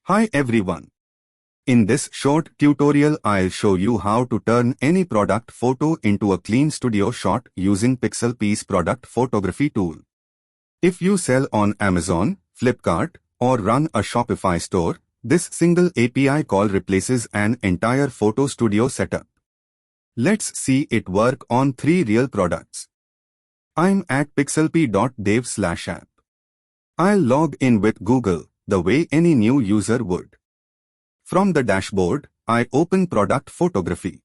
Hi everyone. In this short tutorial I'll show you how to turn any product photo into a clean studio shot using PixelAPI's product photography tool. If you sell on Amazon, Flipkart, or run a Shopify store, this single API call replaces an entire photo studio setup. Let's see it work on 3 real products. I'm at pixelapi.dev/app. I'll log in with Google, the way any new user would. From the dashboard, I open Product Photography.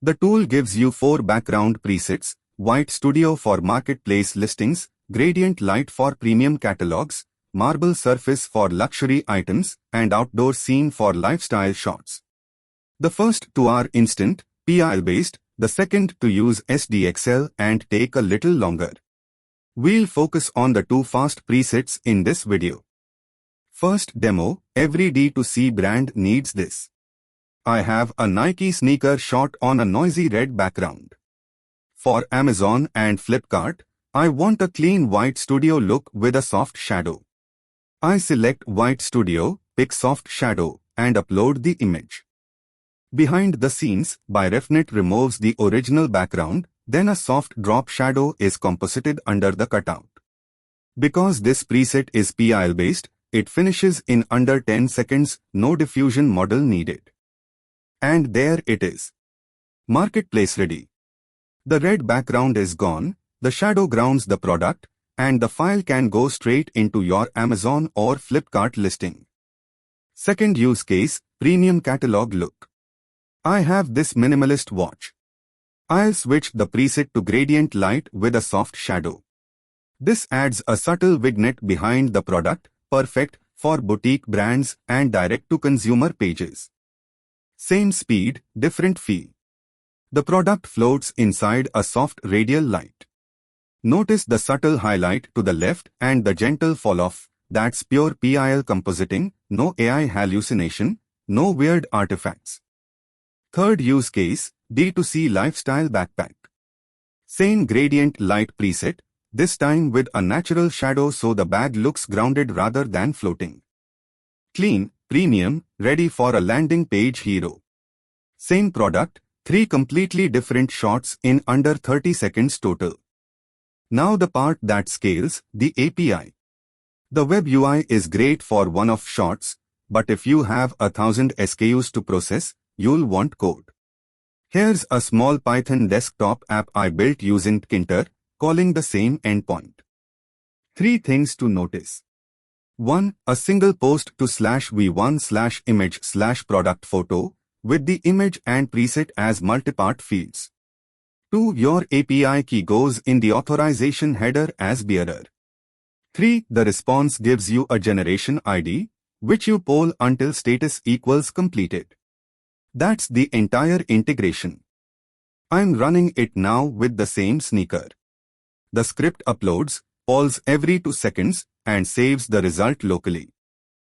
The tool gives you 4 background presets: White Studio for marketplace listings, Gradient Light for premium catalogs, Marble Surface for luxury items, and Outdoor Scene for lifestyle shots. The first 2 are instant, PIL-based, the second to use SDXL and take a little longer. We'll focus on the 2 fast presets in this video. First demo, every D2C brand needs this. I have a Nike sneaker shot on a noisy red background. For Amazon and Flipkart, I want a clean white studio look with a soft shadow. I select White Studio, pick Soft Shadow, and upload the image. Behind the scenes, BiRefNet removes the original background, then a soft drop shadow is composited under the cutout. Because this preset is PIL-based, it finishes in under 10 seconds, no diffusion model needed. And there it is. Marketplace ready. The red background is gone, the shadow grounds the product, and the file can go straight into your Amazon or Flipkart listing. Second use case, premium catalog look. I have this minimalist watch. I'll switch the preset to Gradient Light with a soft shadow. This adds a subtle vignette behind the product, perfect for boutique brands and direct-to-consumer pages. Same speed, different feel. The product floats inside a soft radial light. Notice the subtle highlight to the left and the gentle fall-off. That's pure PIL compositing, no AI hallucination, no weird artifacts. Third use case, D2C lifestyle backpack. Same Gradient Light preset, this time with a natural shadow so the bag looks grounded rather than floating. Clean, premium, ready for a landing page hero. Same product, 3 completely different shots in under 30 seconds total. Now the part that scales, the API. The web UI is great for one-off shots, but if you have 1,000 SKUs to process, you'll want code. Here's a small Python desktop app I built using Tkinter, calling the same endpoint. 3 things to notice. 1. A single post to /v1/image/product photo, with the image and preset as multipart fields. 2. Your API key goes in the authorization header as bearer. 3. The response gives you a generation ID, which you poll until status equals completed. That's the entire integration. I'm running it now with the same sneaker. The script uploads, polls every 2 seconds, and saves the result locally.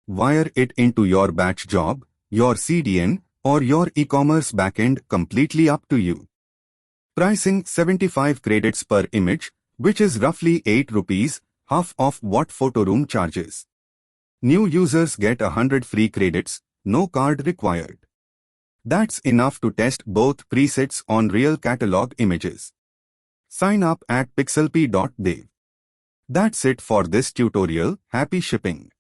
Wire it into your batch job, your CDN, or your e-commerce backend, completely up to you. Pricing 75 credits per image, which is roughly 8 rupees, half of what PhotoRoom charges. New users get 100 free credits, no card required. That's enough to test both presets on real catalog images. Sign up at pixelapi.dev. That's it for this tutorial. Happy shipping!